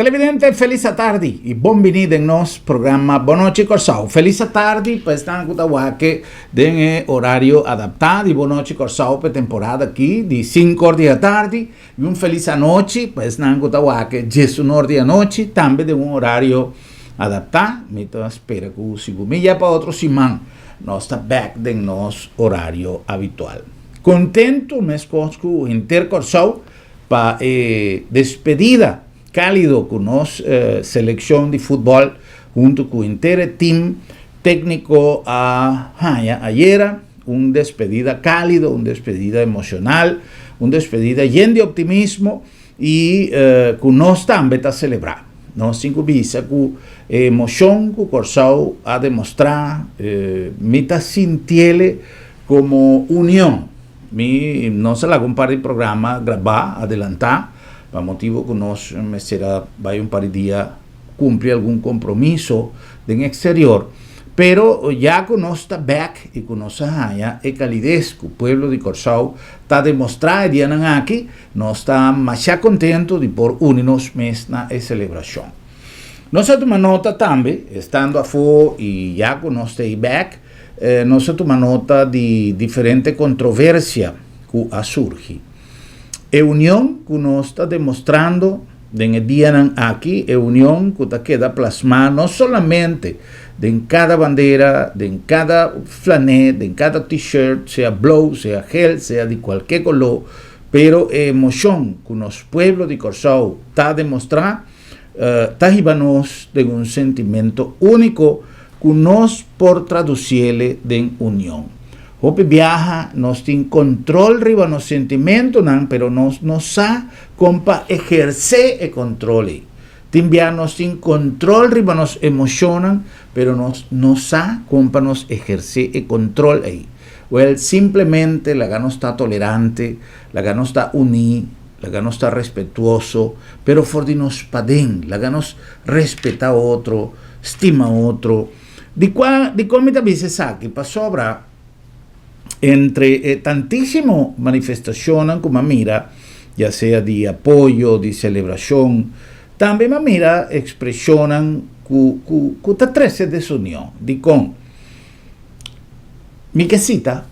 Televidente, feliz tarde e bem-vindo em nosso programa Boa Noite Corsau. Feliz tarde para estar com o de horário adaptado e Boa Noite Corsau para temporada aqui de 5 horas da tarde e feliz noite para estar com o 19 horas da noite também de horário adaptado. Então espera que o segundo dia para outro semana nós está back de nosso horário habitual. Contento, me escuto com o Intercorsau para despedida cálido con nuestra selección de fútbol junto con el entero team técnico ayer, una despedida cálido, una despedida emocional, una despedida llena de optimismo y con nos también a celebrar. Nos cinco visa con emoción que Corsau a demostrar, me sintiele como unión. No se la compara el programa grabar, adelantar, para motivo que nós será vai par de dia cumprir algum compromisso em exterior, pero já que nós está back e que nós é calidez que o povo de Corsau está demonstrando e aqui nós está mais contento de por unirmos na celebração. Nós temos nota também, estando a fora e já que nós está back, nós temos nota de diferente controvérsia que surge. A união que nós está demonstrando em dia aqui, a união que está queda plasmada não somente em cada bandeira, em cada flanela, em cada t-shirt, seja blue, seja gel, seja de qualquer color, pero a emoção que o nosso povo de Corsau está demonstrando, está levando-nos de sentimento único que nós por traduzir em união. Hope viaja, nós tem controle riba nos sentimentos, pero nós não sa compa exercer o controle. Também nós tem controle riba nos emociones, pero nós não sa compa nos exercer o controle aí. Well, simplesmente la gano está tolerante, la gano está unida, la gano está respetuoso, pero for de nos padem, la gano respeta outro, estima outro. De como também se sabe, para sobra entre tantísimas manifestaciones como mira, ya sea de apoyo, de celebración, también mira expresionan que te trece desunión, de con mi quesita,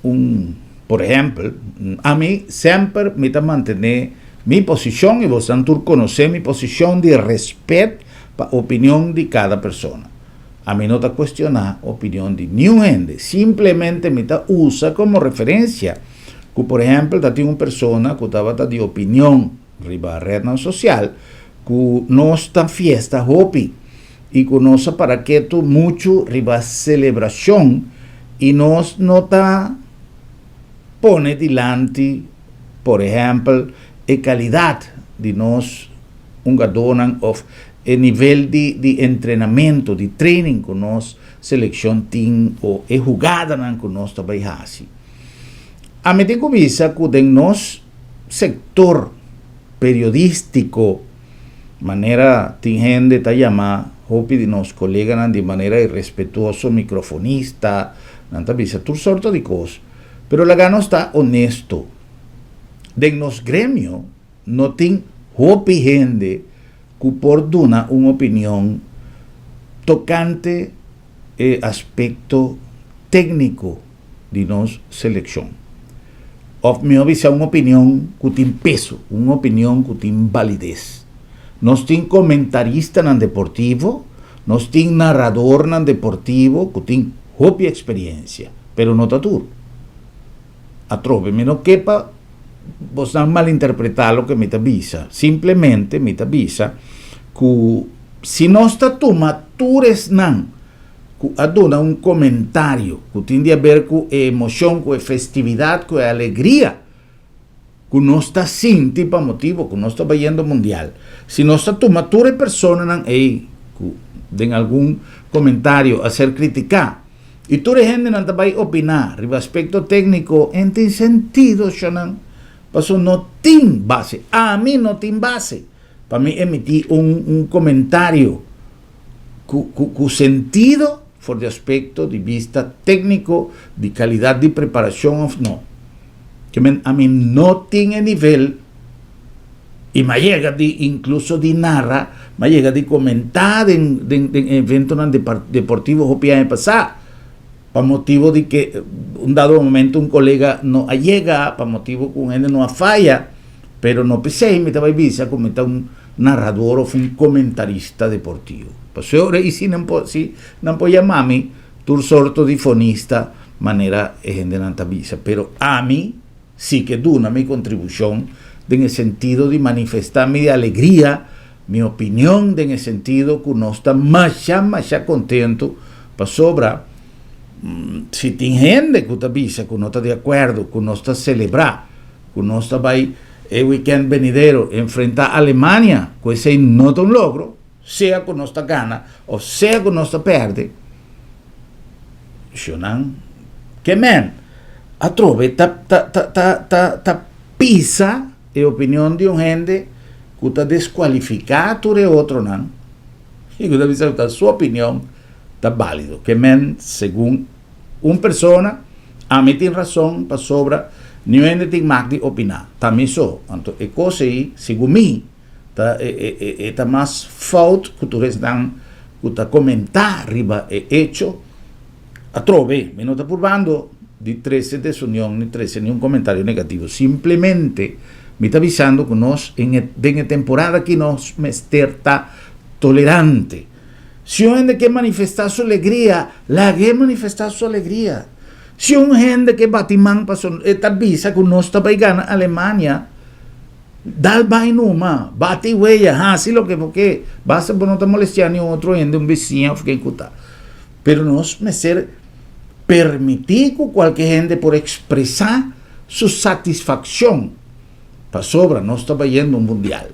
por ejemplo, a mí siempre me ta mantener mi posición y vos tanto conocer mi posición de respeto para opinión de cada persona. A mí no está cuestionar opinión de new gente, simplemente me está usa como referencia. Que, por ejemplo, tiene una persona que estaba de opinión riba red social, que no está fiesta hopi y que no sabe para qué tu mucho riba celebración y nos nota pone delante, por ejemplo, calidad de nos un gadonan of el nivel de entrenamiento, de training con nos selección team o jugada con nos também assim. A medida que visa que en nos sector periodístico manera tingente ta llamar hopi de nos colegas de manera irrespetuoso microfonista, nanta visa tu sorta de cosas, pero la gano está honesto. De nos gremio no tin hopi gente que por duna una opinión tocante el aspecto técnico de nuestra selección. O me avisa una opinión que tiene peso, una opinión que tiene validez. Nos tiene comentarista en deportivo, nos tiene narrador en deportivo que tiene propia experiencia, pero no tatur. Atrove, me no quepa vos no malinterpretar lo que me avisa. Simplemente me avisa que si no está tú matures que aduna un comentario que tiene a ver con emoción, con festividad, con alegría, que no está sin tipo motivo, que no está vayendo mundial. Si no está tú mature persona que den algún comentario a ser criticar y tú de gente no te va a opinar respecto técnico en este sentido, paso no tiene base. A mí no tiene base. Para mí emitir un comentario con sentido por de aspecto de vista técnico, de calidad de preparación, no. Que a mí no tiene nivel y me llega de, incluso de narra, me llega de comentar en eventos deportivos o año pasado, para motivo de que un dado momento un colega no llega, para motivo que un gente no falla, pero no pensé, me estaba a comentar un narrador o un comentarista deportivo. Pues ahora, y si no puedo llamarme, tu sorto de fonista, manera gente no avisa, pero a mí sí que duna mi contribución en el sentido de manifestar mi alegría, mi opinión, en el sentido que uno está más contento para sobra. Si tiene gente que avisa, que uno está de acuerdo, que uno está celebrar, que uno está ahí el weekend venidero enfrentar a Alemania, que ese no es un logro, sea que uno está gana o sea que uno está perde, que men, a trove ta pisa e opinión de un gente que está descualificado de otro nan, y que está su opinión está válido, que men, según una persona, a mí tiene razón para sobra, ni gente tiene más de opinar, también so, entonces, cosa ahí, según mí, está más fault que tú están, que está comentar arriba, hecho, a trove, me no está probando de 13 desunión, ni 13, ni un comentario negativo, simplemente me está avisando que nos, en la temporada que nos está tolerante. Si un gente que manifestar su alegría, la que manifestar su alegría. Si un gente que batimán pasó, esta visa que no está paigana Alemania, dal bainuma, bate huella, así lo que, porque basta por no te molestar ni otro gente, un vecino, que escuta. Pero nos me ser permitir que cualquier gente por expresar su satisfacción, para sobra, no está yendo un mundial.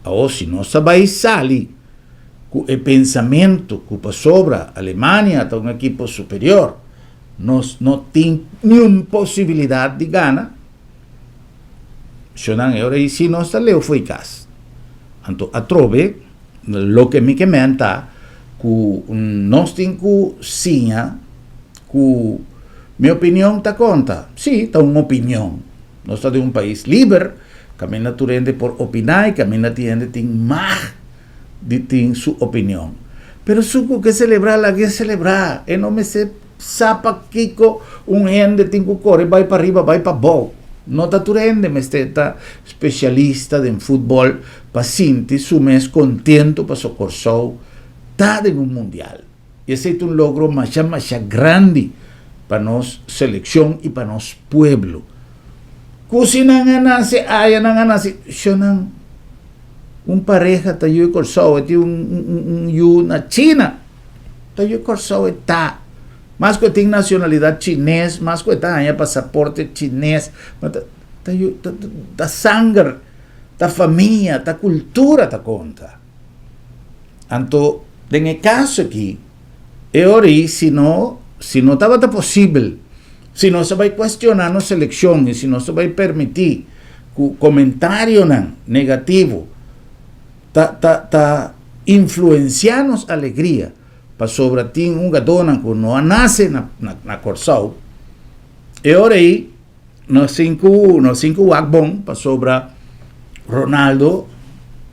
O si no está ahí, sale el pensamiento que para sobra Alemania está un equipo superior, no tiene ni una posibilidad de ganar. Ahora y si no está leo fue cas. Entonces, a trove, lo que me comenta, que no tengo sinha, que mi opinión está conta. Sí, está una opinión. No está de un país libre, camina tu gente por opinar y camina tu gente tiene más de su opinión. Pero suco que celebrar la que celebrar, y no me se sapa kiko un gente tiene que correr, va para arriba, va para abajo. No está tu gente, me está especialista en fútbol, para sentir su mes contento para su corso, está en un mundial. Y ese es un logro más grande para nos selección y para nos pueblo. Kusinan ganase, ayan ang ganase, siya nang un pareja tayo corso, iti una China, tayo corso está, más que tiene nacionalidad chinés, más que tiene pasaporte chinés, tayo ta sangre, ta familia, ta cultura ta conta. Anto, en el caso aquí, ori si no estaba posible, si no se va a cuestionar la selección y si no se va a permitir comentario negativo, influenciarnos alegría para sobre ti un gadona que no nace na corsao. E ora aí, no cinco wagbon para sobre Ronaldo,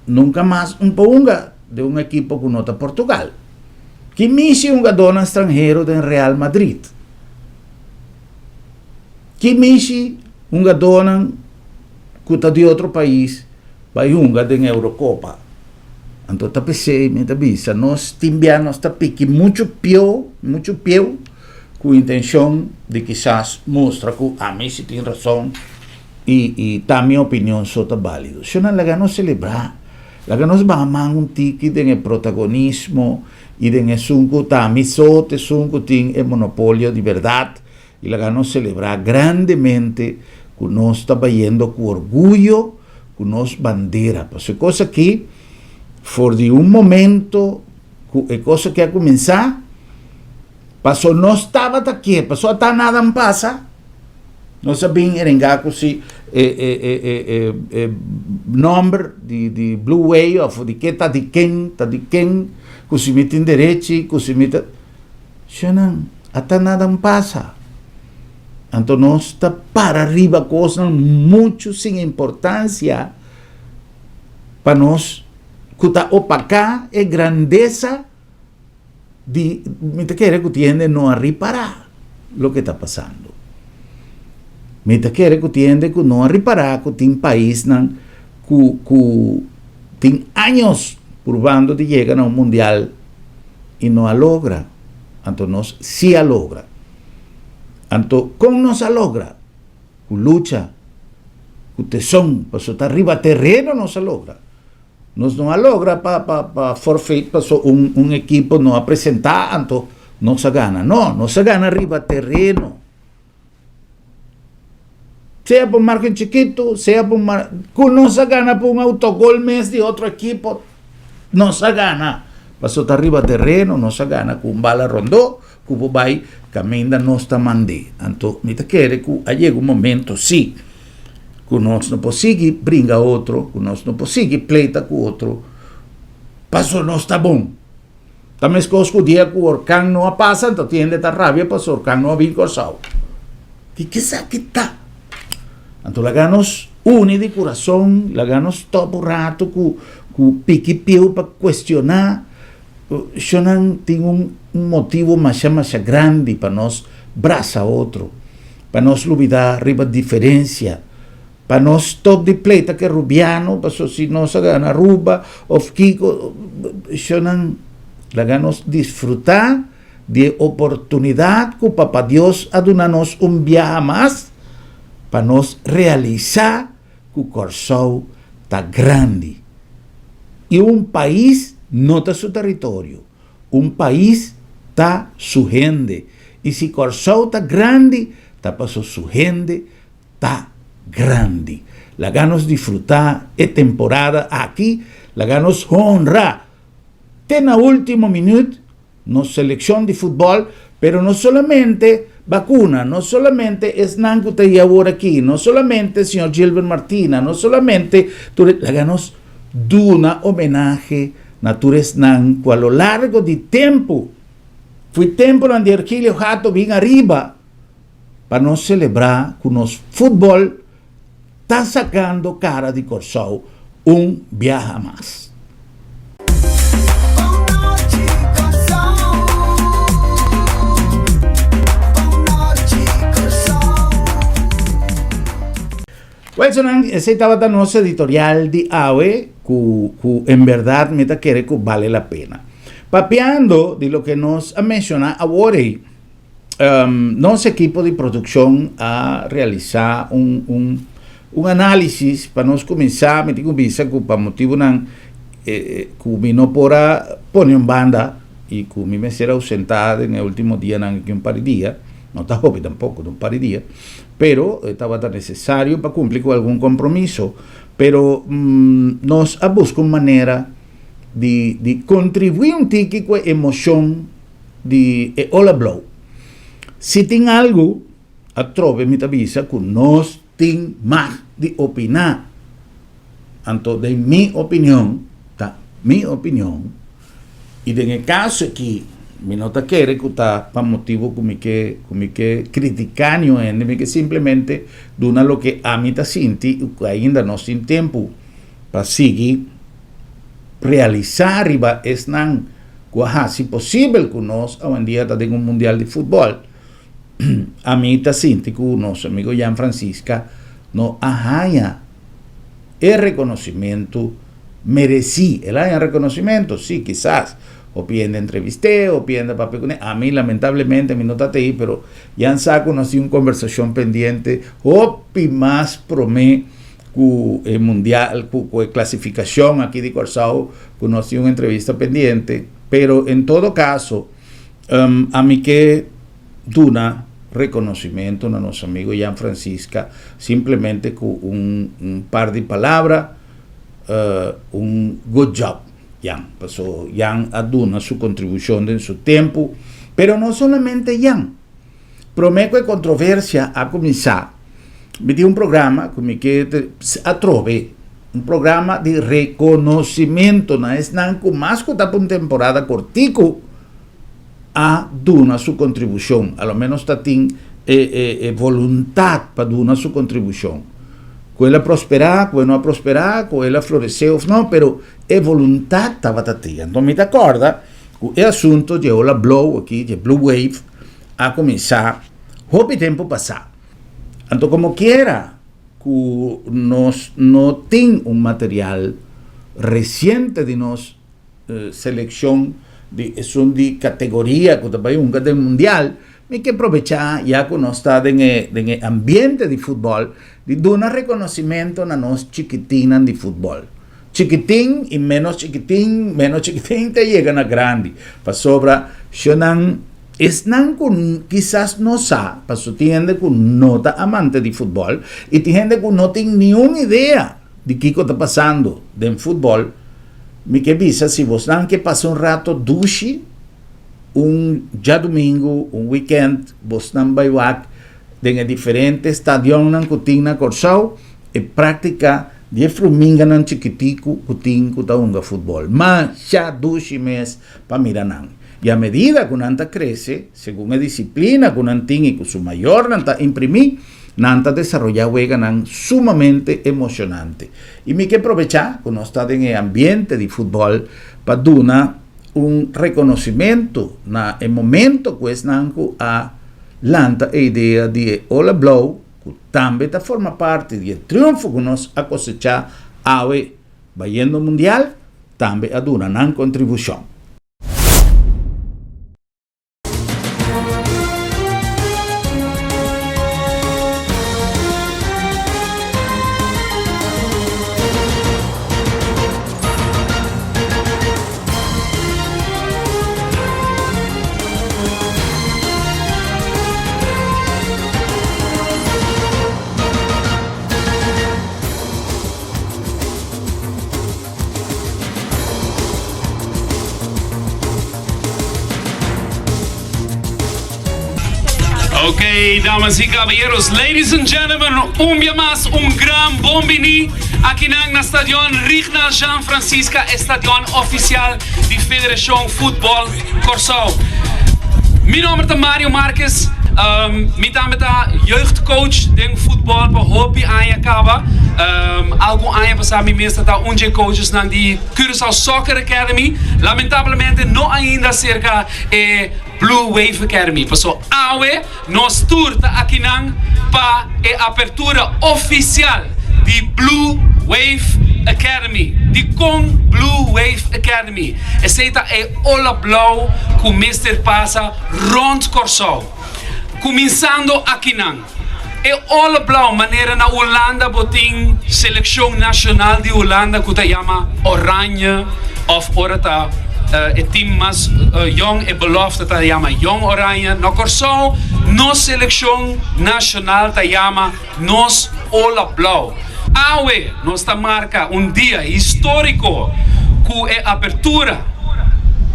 nunca más un ponga de un equipo que no está Portugal. Que misi un gadona extranjero del Real Madrid. Que misi un gadona que está de otro país, vai unga de Eurocopa. Então tá pensei, me tá bisa, nós timbianos tá pique muito pior, com a intenção de quizás mostrar que a mim se tem razão e tá minha opinião só tá válido. Se não laga não celebrar, laga nós vamos um tique de protagonismo e de sunco tá mi só te sunco tem o monopólio de verdade e laga nós celebrar grandemente que nós está vendo com orgulho, com nós bandeira. Pues é coisa que for de un momento, é coisa que a começar, passou, não estava aqui, passou até nada não passa, não sabia erengar se nome de Blue Way, ou de que está de quem, que se mete em direito, que se mete, não, até nada não passa. Então nós está para arriba coisas muito sem importância, para nós, que está opacar a grandeza de, me te quiere que tiende no a reparar lo que está pasando. Me te quiere que tiende que no a reparar que tem país que tem años probando de llegar a un mundial y no a logra. Entonces nos sí a logra. Entonces, ¿cómo nos a logra? Con lucha, con tesón, para soltar arriba terreno nos a logra. Nos no a logra para forfeit, para un equipo no a presentar, entonces no se gana. No, no se gana arriba terreno. Sea por margen chiquito, sea por no se gana por un autogol mes de otro equipo, no se gana. Pasó arriba terreno, no se gana con bala rondó, que vai caminda no está mandé. Entonces, me te quiere que llega un momento, sí, que nós não consigue brincar outro, que nós não consigue pleita com outro, passou não está bom. Também se o dia que o orcão não passa, então tiende a rabia, passou o orcão não vir corsau. Que sabe que tá? Então, laganos une de coração, laganos todo rato com pique-piu para questionar. Eu não tenho motivo mais grande para nós braçar outro, para nós olvidar a diferença, para nós top de pleita que rubiano, para se nós gana ruba, of kiko, eu não laganos disfrutar de oportunidade que o Papa Deus aduna-nos viaje mais, para nós realizar que o Corsau está grande. E país não está seu território. País está sua gente. E se Corsau está grande, está para sua gente, está grande. La ganos disfrutar a temporada aqui, la ganos honrar. Tem na último minuto, na seleção de futebol, pero não solamente vacuna, não solamente es nanco te ahora aqui, não solamente o senhor Gilbert Martina, não solamente la ganos duna homenaje natures nanco a lo largo de tempo. Foi tempo onde Hercílio Jato vim arriba para nós celebrar que o nosso futebol está sacando cara de Corsau viaje a mais. Bueno, ese estaba la nuestra editorial de AWE, que en verdad me quiere que vale la pena. Papeando de lo que nos ha mencionado ahora, nuestro equipo de producción ha realizado un análisis para nos comenzar, me digo visa que para motivo que me no pora poner en banda y que me será ausentada en el último día en un par de días, no está joven tampoco, en un par de días, pero estaba tan necesario para cumplir con algún compromiso, pero nos busca una manera de contribuir un tico con emoción de Ola Blow. Si tiene algo, a trove me avisa que nos tiene más de opinar. Entonces, de mi opinión, y en el caso que me nota quiere que está para motivo como que criticando que simplemente duna lo que a mí está sinti que ainda no sin tiempo para seguir realizar riba es nan si posible que nos hoy en día está en un mundial de fútbol. A mí está sinti que nuestro amigo Jan Francisca no haya el reconocimiento merecí. El haya reconocimiento, sí, quizás. O piende entrevisté, o piende papel. A mí, lamentablemente, mi nota te ahí, pero ya saco no una conversación pendiente. O más promé que mundial, que clasificación aquí de Corsau, que no una entrevista pendiente. Pero en todo caso, a mí que duna reconocimiento a nuestro amigo Jan Francisca, simplemente con un par de palabras, un good job. Jan aduna su contribución en su tiempo, pero no solamente Jan. Prometo que controversia a comenzar. Me dio un programa que atrove, un programa de reconocimiento, no es nada más que está por una temporada cortico, a duna su contribución, a lo menos está voluntad para duna su contribución. que ela prosperar, que não prosperar, que ela florescer ou não, pero é vontade estava tatia. Então me acorda que o assunto de Ola Blow aqui, de Blue Wave, a começar o tempo passado. Então como quiera que nós não tem material recente de nós seleção de categoria que também de mundial, hay que aprovechar ya que nós está en el ambiente de fútbol de dar reconocimiento a nos chiquitina de fútbol. Chiquitín y menos chiquitín te llegan a grande. Para sobra, es con quizás no sa, para su tiende con nota amante de fútbol y tiene que no tiene ni una idea de qué está pasando en fútbol. Me que visa si vos dan que pasa un rato dushi ya domingo, un weekend, vos están baiwak en diferentes estadios en Cutina, Corsau, y práctica de fruminga en chiquitico, Cutin, Cutaunga fútbol. Mas ya dushi mes para mirar. Y a medida que Nanta crece, según la disciplina que Nanta tiene y con su mayor Nanta imprimir, Nanta desarrolla juegan sumamente emocionante. Y me que aprovechar que no está en el ambiente de fútbol para dar un reconocimiento en el momento que es a lanta a idea de Ola Blow, que también forma parte del triunfo que nos ha cosechado a Bayendo Mundial, también a dar una contribución. Ok, damas y caballeros, ladies and gentlemen, un día más, un gran bombini aquí en el estadio Regnal Jean Francisca, estadio oficial de Federación Fútbol Corsau. Mi nombre es Mario Marquez, mi también jeugdcoach de fútbol para hobby Ayakaba. Algo años pasado mi meeste está coaches en die Curaçao Soccer Academy. Lamentablemente no ainda cerca Blue Wave Academy. Paso awe nos turta aqui nang para a apertura oficial de Blue Wave Academy. De com Blue Wave Academy. Esta é Ola Blow que o Mr. passa rond Corsau. Começando aqui nang. E Ola Blau, maneira na Holanda, boting seleção nacional de Holanda, que se chama Oranje, of orata, team mais jong e belofte, se chama Jong Oranje. No Corsau, nos seleção nacional, se chama nos Ola Blau. Awe, nos marca dia histórico, que é a abertura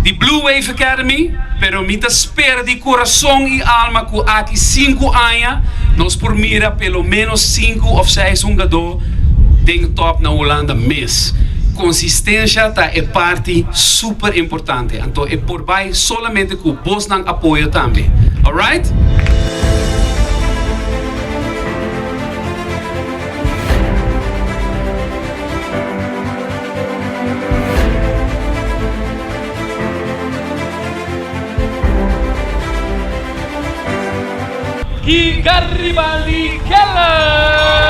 de Blue Wave Academy, pero me espera de coração e alma que aqui 5 anos nós por mira pelo menos 5 ou 6 jogadores dentro top na Holanda mês. Consistência tá é parte super importante. Então é por vai solamente com vos não apoio também. Alright? E Garibaldi Keller!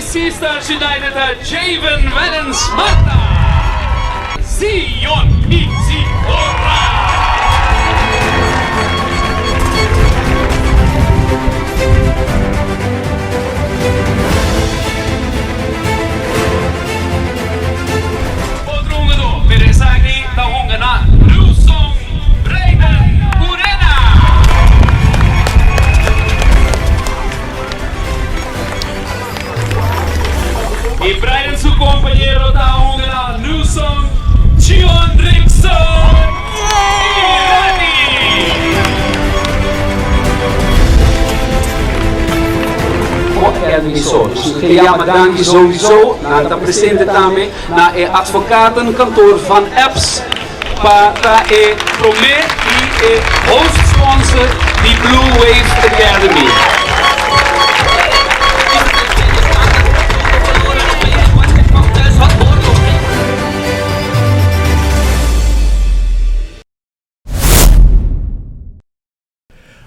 Sisters United, Javen Valens Marta! Zion Mizikora! Y Brian, su compañero, está jugando Newsom, Chion Rickson y Rani. Academy so. Dus kaya madanki sowieso na ta presente tame na advocatenkantoor van apps para prome e hoofdsponsor die Blue Wave Academy.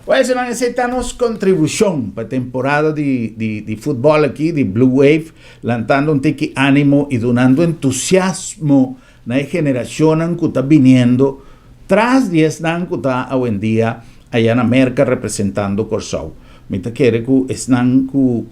Pues van a aceptarnos contribución para temporada de fútbol aquí, de Blue Wave, lanzando un tiki ánimo y donando entusiasmo a la generación que está viniendo tras 10 años que está hoy en día allá en América representando Corsau. Mita quiere que están que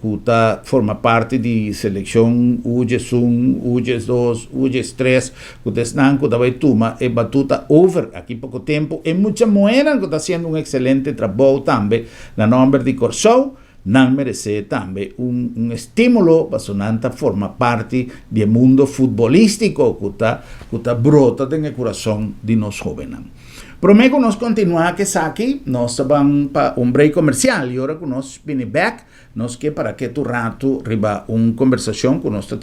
forma parte de selección UGES 1, UGES 2, UGES 3, que están que va tuma e batuta over aquí poco tiempo e mucha mueran que está haciendo un excelente trabajo también la nombre de Corsau. Nan merece también un estímulo para sonanta forma parte del mundo futbolístico que está brota en el corazón de los jóvenes. Prometo nos continuar que aquí, nos van para un break comercial y ahora que nos viene back, nos que para que tu rato riba una conversación con nuestro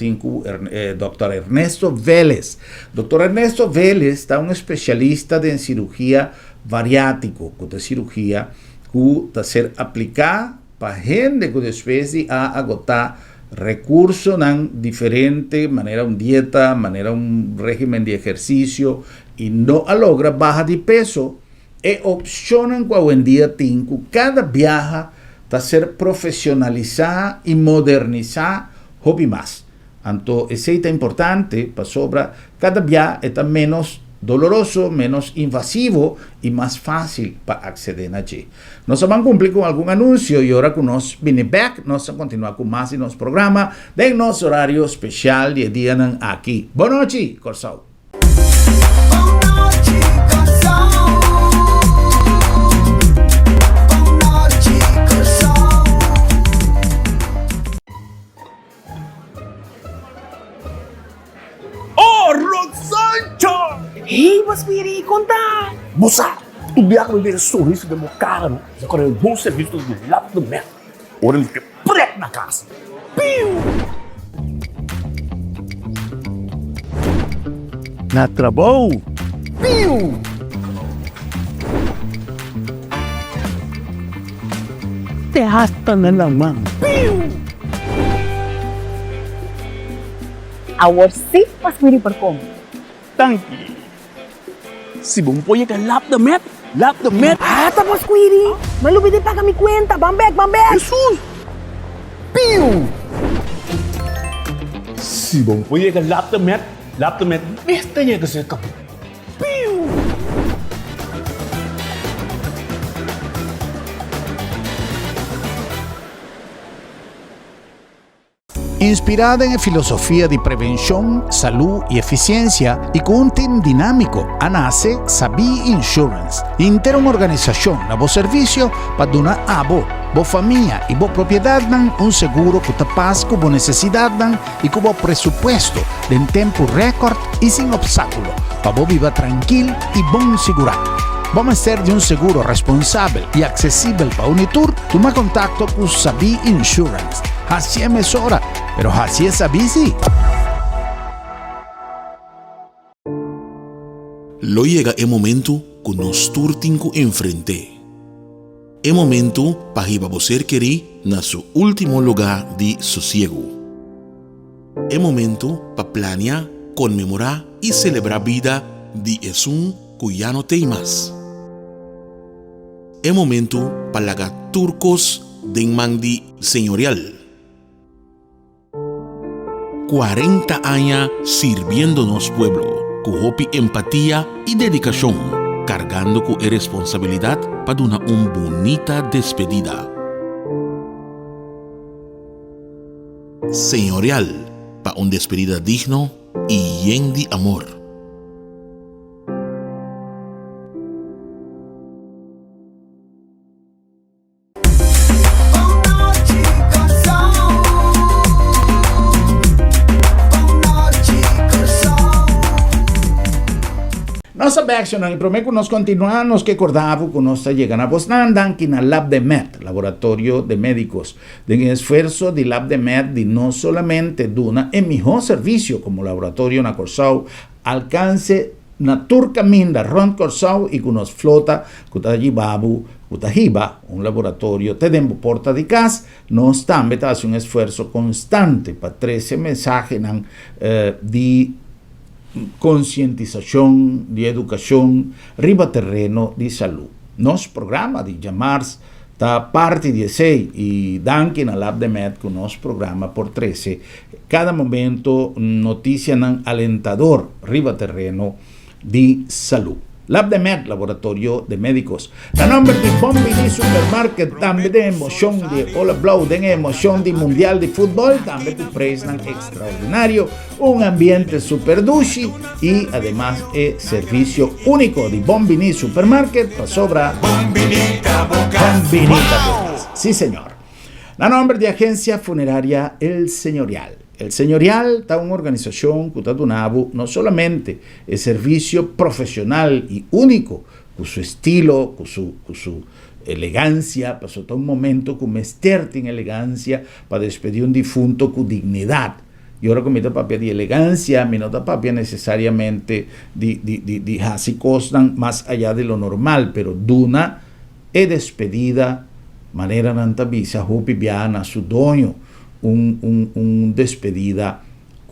doctor Ernesto Vélez. Doctor Ernesto Vélez está un especialista en cirugía bariátrico, que es cirugía que está ser aplicada para gente que después de agotar recursos en diferente manera, una dieta, manera un régimen de ejercicio y no logra baja de peso, e opcionan que hoy en día tienen cada viaje a ser profesionalizada y modernizada hobby más. Entonces, es importante para sobra cada viaje está menos doloroso, menos invasivo y más fácil para acceder allí. Nos van a cumplir con algún anuncio y ahora que nos viene back, nos vamos a continuar con más de nuestro programa de nuestro horario especial de día aquí. Buenas noches, Corsau. Hei, mas Miri, conta! Moça, tu viaja me ver sorriso de meu cara, não? Agora é um bom serviço do lado do metro. Ora ele fica preto na casa. Piu! Na trabalho? Piu! Te hasta na lamang. Piu! Our safe mas Miri perkom. Tanki. Si Bumpoy ka lap the met. Ah, tapos Quiri. Malubid pa kami kwenta. Bambek. Jesus! Piu! Si Bumpoy ka lap the met. Besta niya kasi ka. Piu! Inspirada en la filosofía de prevención, salud y eficiencia y con un team dinámico, nace Sabi Insurance, inter una organización a vos servicio para donar a vos familia y vos propiedad un seguro que te pasa con vos necesidad y con vos presupuesto en tiempo récord y sin obstáculo para vos vivir tranquilo y bon segurado. Vamos a ser de un seguro responsable y accesible para Unitur. Toma contacto con Sabi Insurance. Así es hora, pero así es Sabi sí. Lo llega el momento que nos turtinco enfrente. El momento para que você querer na su último lugar de sosiego. El momento para planear, conmemorar y celebrar vida de Esun que ya no tem más. El momento para lagar turcos de mandi señorial. 40 años sirviéndonos pueblo, con hopi empatía y dedicación, cargando con responsabilidad para una bonita despedida. Señorial, para una despedida digno y lleno de amor. Nossa action e prometo que nós continuamos que acordava que nós chegando a Bosnan que na Lab de Med, Laboratorio de Médicos, de esforço de Lab de Med de não solamente duna el mejor servicio como laboratorio na Corsau, alcance na turcaminda Ron Corsau e que nos flota que está allí babu, que está hiba, un laboratorio te dembo porta de casa, nós também hace un esfuerzo constante para trazer mensaje de concientización, de educación, riba terreno de salud. Nos programa de llamarse está parte de ese y danke na Lab de Med que nos programa por 13. Cada momento noticia alentador riba terreno de salud. Lab de Med, Laboratorio de Médicos. La nombre de Bombini Supermarket, también de emoción de Ola Blow, de emoción de Mundial de Fútbol, también de Presnan extraordinario, un ambiente super dushi y además servicio único de Bombini Supermarket para sobra Bombinita Bocas. Sí, señor. La nombre de Agencia Funeraria El Señorial. El Señorial está una organización que está donando no solamente el servicio profesional y único, con su estilo, con su elegancia, pasó todo un momento con mesterte en elegancia para despedir un difunto con dignidad. Y ahora con mi papia de elegancia, mi nota papia necesariamente de así costan más allá de lo normal, pero duna es despedida manera nantavisa, hupi biana su dueño. Un despedida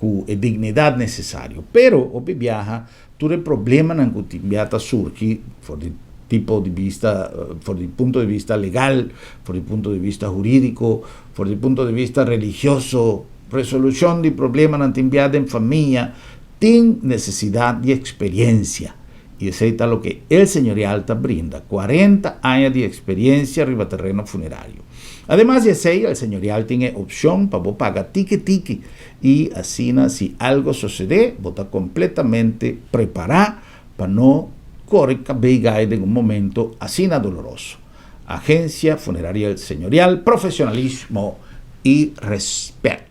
con dignidad necesario. Pero, opi viaja, todo el problema que viaja surge, por el tipo de vista, por el punto de vista legal, por el punto de vista jurídico, por el punto de vista religioso, resolución de problemas que viaja en familia, tiene necesidad de experiencia. Y eso es lo que el Señorial te brinda, 40 años de experiencia arriba terreno funerario. Además de eso, el Señorial tiene opción para pagar tiki y así, si algo sucede, está completamente preparado para no correr cabeza en un momento así doloroso. Agencia Funeraria El Señorial, profesionalismo y respeto.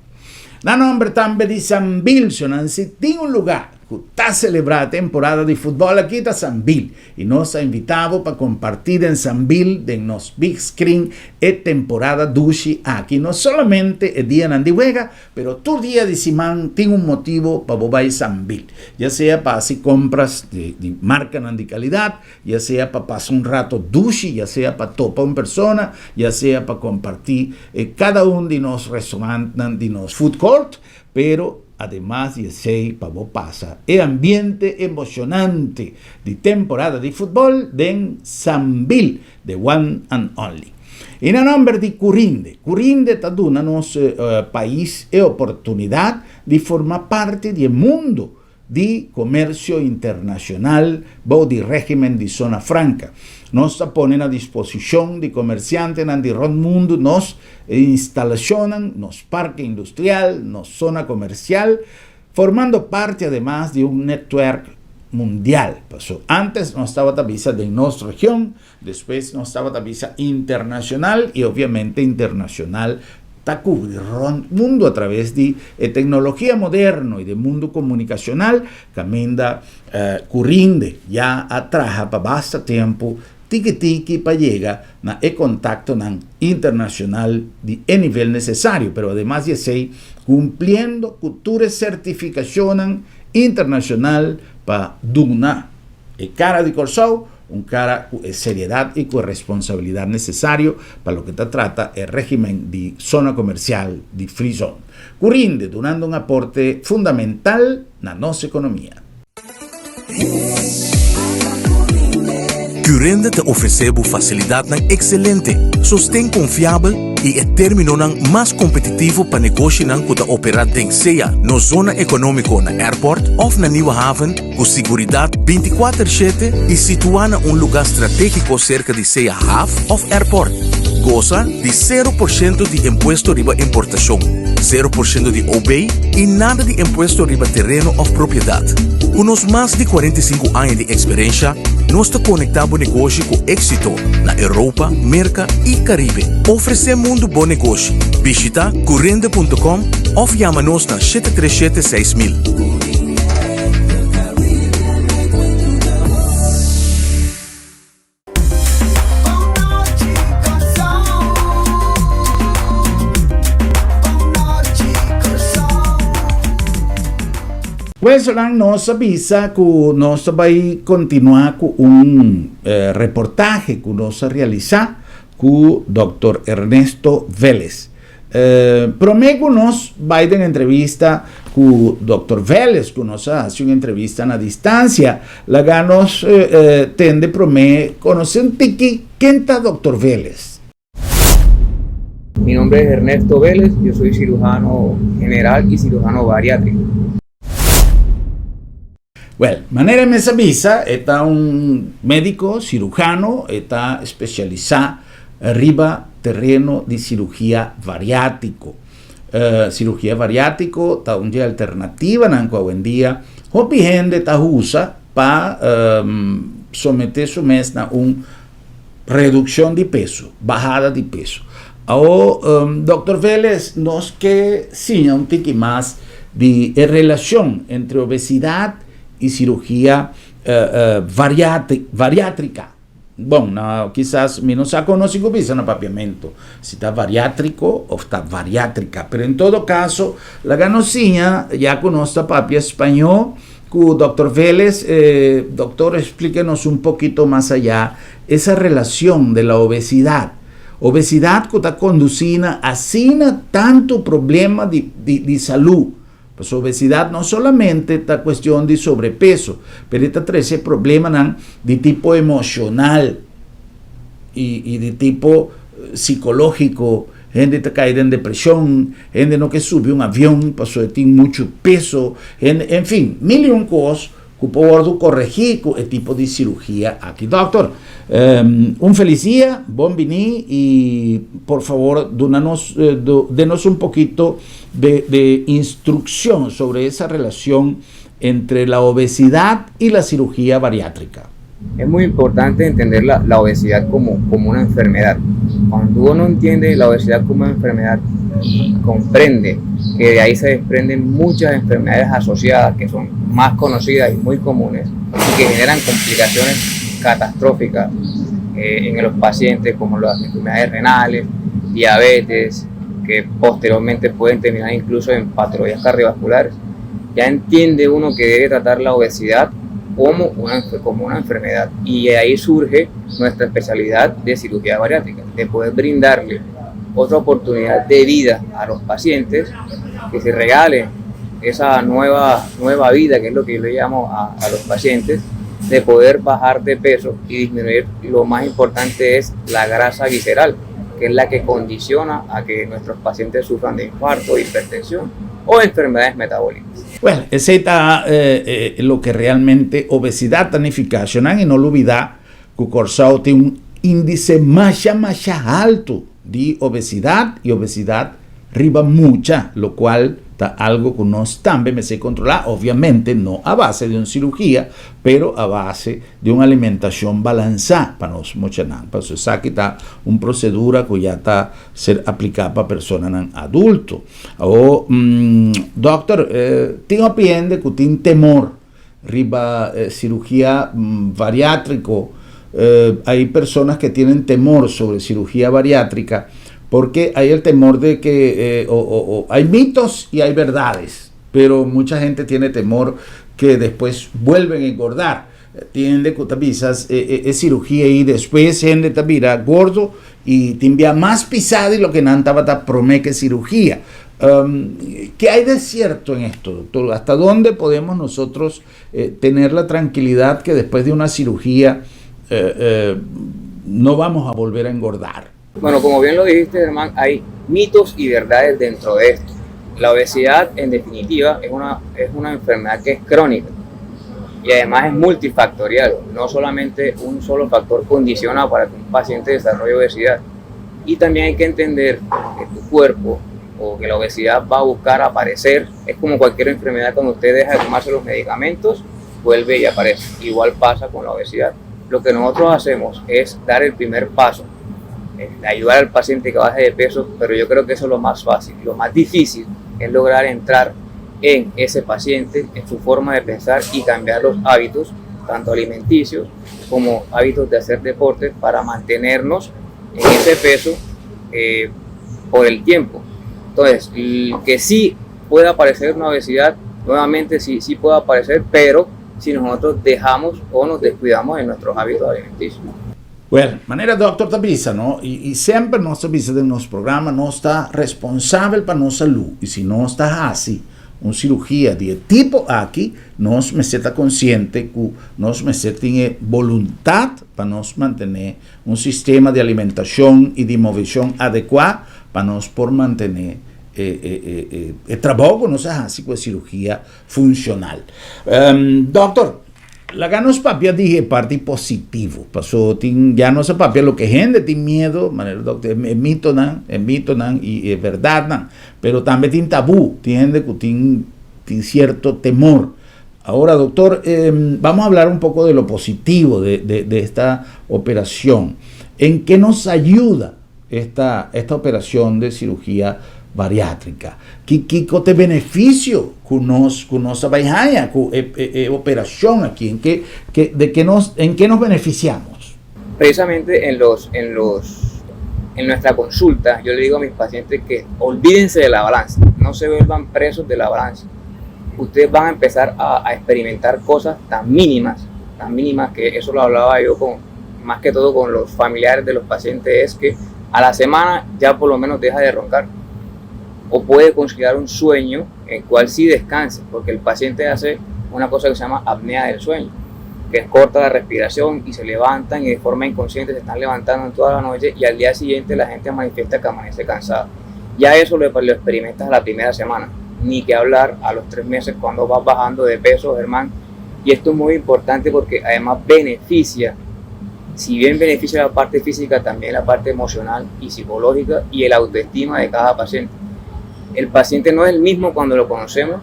La nombre también de San Bill, si tiene un lugar que está celebrada temporada de fútbol aquí está San Bill y nos ha invitado para compartir en San Bill de nos big screen temporada dushi aquí no solamente el día de juega pero todo día de semana tiene un motivo para bobar a San Bill, ya sea para hacer compras de marca de calidad, ya sea para pasar un rato dushi, ya sea para topar una persona, ya sea para compartir cada uno de los restaurantes de los food court, pero además de ese pavo pasa el ambiente emocionante de temporada de fútbol de San Bill, de One and Only. En el nombre de Curinde está dando país e oportunidad de formar parte del mundo de comercio internacional, de régimen de zona franca. Nos ponen a disposición de comerciantes en el mundo, nos instalacionan, nos parque industrial, nos zona comercial, formando parte además de un network mundial. Pasó. Antes no estaba la visa de nuestra región, después no estaba la visa internacional y obviamente internacional está cubriendo el mundo a través de tecnología moderna y de mundo comunicacional que amenda Curinde ya atraja para bastante tiempo tiki para llegar a contacto internacional de nivel necesario, pero además de eso, cumpliendo cultura certificación internacional para Duna. El cara de Corsau, un cara con seriedad y con responsabilidad necesario para lo que te trata el régimen de zona comercial de Free Zone. Curinde, donando un aporte fundamental a nuestra economía. Curinde te ofereceu facilidade excelente, sustém confiável e é termino mais competitivo para negócio que está operado em seja na zona econômica na airport ou na Nieuwe Haven, com segurança 24/7 e situada em lugar estratégico cerca de seja half of airport. Goza de 0% de impuesto riba importação, 0% de OB e nada de impuesto riba terreno ou propriedade. Com os mais de 45 anos de experiência, nós estamos conectados ao negócio com êxito na Europa, América e Caribe. Oferecemos um bom negócio. Visita curinde.com ou chama-nos na 737-6000. Pues nos avisa que nos va a continuar con un reportaje que nos realiza con Dr. Ernesto Vélez. Prometo nos va a ir en entrevista con Dr. Vélez, que nos hace una entrevista a distancia. La ganos tende promé conocer un tiki. ¿Quién está Dr. Vélez? Mi nombre es Ernesto Vélez, yo soy cirujano general y cirujano bariátrico. Bueno, manera me avisa, está un médico cirujano, está especializado arriba terreno de cirugía bariátrico. Cirugía bariátrico está un día alternativa, hoy en día, hoy gente está usa para someter su mes a una reducción de peso, bajada de peso. Ahora, Dr. Vélez nos que siga un poquito más de relación entre obesidad y cirugía bariátrica. Bueno, quizás no se conoce como es un papiamento, si está bariátrico o está bariátrica, pero en todo caso, la ganosiña ya conoce papia español, con Dr. Vélez. Doctor, explíquenos un poquito más allá esa relación de la obesidad. Obesidad que está conduciendo a tanto problema de salud. Pues obesidad no solamente esta cuestión de sobrepeso, pero esta 13 problemas de tipo emocional y de tipo psicológico. Gente está caída en depresión, gente no que sube un avión, pasó de ti mucho peso, en fin, mil y un cosas que puedo corregir con el tipo de cirugía aquí. Doctor, un feliz día, buen venir y por favor, denos un poquito de instrucción sobre esa relación entre la obesidad y la cirugía bariátrica. Es muy importante entender la obesidad como una enfermedad. Cuando uno entiende la obesidad como una enfermedad y comprende que de ahí se desprenden muchas enfermedades asociadas que son más conocidas y muy comunes y que generan complicaciones catastróficas en los pacientes, como las enfermedades renales, diabetes, que posteriormente pueden terminar incluso en patologías cardiovasculares. Ya entiende uno que debe tratar la obesidad como una enfermedad, y de ahí surge nuestra especialidad de cirugía bariátrica, de poder brindarle otra oportunidad de vida a los pacientes, que se regalen esa nueva vida, que es lo que yo le llamo a los pacientes, de poder bajar de peso y disminuir. Lo más importante es la grasa visceral, que es la que condiciona a que nuestros pacientes sufran de infarto, hipertensión o enfermedades metabólicas. Bueno, ese está lo que realmente obesidad tanificacional, y no olvidar que Corsao tiene un índice más alto de obesidad, y obesidad riba mucha, lo cual está algo que nos también me sé controlar, obviamente no a base de una cirugía, pero a base de una alimentación balanceada para nos mochanar. Para eso aquí está una procedura que ya está ser aplicada para personas adultos. Doctor, tengo piende que tiene temor riba cirugía bariátrico. Hay personas que tienen temor sobre cirugía bariátrica, porque hay el temor de que hay mitos y hay verdades, pero mucha gente tiene temor que después vuelven a engordar. Tiende que quizás es cirugía y después gente te mira gordo y te envía más pisada y lo que nantaba promete cirugía. ¿Qué hay de cierto en esto, doctor? ¿Hasta dónde podemos nosotros tener la tranquilidad que después de una cirugía no vamos a volver a engordar? Bueno, como bien lo dijiste, Germán, hay mitos y verdades dentro de esto. La obesidad, en definitiva, es una enfermedad que es crónica y además es multifactorial. No solamente un solo factor condiciona para que un paciente desarrolle obesidad. Y también hay que entender que tu cuerpo, o que la obesidad va a buscar aparecer, es como cualquier enfermedad. Cuando usted deja de tomarse los medicamentos, vuelve y aparece. Igual pasa con la obesidad. Lo que nosotros hacemos es dar el primer paso, ayudar al paciente que baje de peso, pero yo creo que eso es lo más fácil. Lo más difícil es lograr entrar en ese paciente, en su forma de pensar, y cambiar los hábitos, tanto alimenticios como hábitos de hacer deporte, para mantenernos en ese peso por el tiempo. Entonces, que sí pueda aparecer una obesidad, nuevamente sí puede aparecer, pero si nosotros dejamos o nos descuidamos en nuestros hábitos alimenticios. Bueno, maneira Dr. Tabissa, no? E sempre nós Tabissa do nosso programa não está responsável para nossa saúde. E se não está assim, uma cirurgia de tipo aqui, nós me está consciente que nós me tem vontade para nós manter um sistema de alimentação e de movição adequado para nós por manter o trabalho não seja assim com a cirurgia funcional. Doctor, la nos papia dije parte positivo. Pasó, ya no se papia lo que gente tiene miedo, manera doctor, es mito nan, y es verdad nan, pero también tiene tabú, tiene que tiene cierto temor. Ahora, doctor, vamos a hablar un poco de lo positivo de esta operación. ¿En qué nos ayuda esta operación de cirugía bariátrica? ¿Qué beneficio con nuestra vaina, con operación aquí? ¿En qué nos beneficiamos? Precisamente en nuestra consulta, yo le digo a mis pacientes que olvídense de la balanza, no se vuelvan presos de la balanza. Ustedes van a empezar a experimentar cosas tan mínimas que eso lo hablaba yo más que todo con los familiares de los pacientes, es que a la semana ya por lo menos deja de roncar o puede conciliar un sueño en el cual sí descanse, porque el paciente hace una cosa que se llama apnea del sueño, que es corta la respiración y se levantan y de forma inconsciente se están levantando en toda la noche y al día siguiente la gente manifiesta que amanece cansada. Ya eso lo experimentas a la primera semana, ni que hablar a los 3 meses cuando vas bajando de peso, Germán. Y esto es muy importante porque además beneficia, si bien beneficia la parte física, también la parte emocional y psicológica y el autoestima de cada paciente. El paciente no es el mismo cuando lo conocemos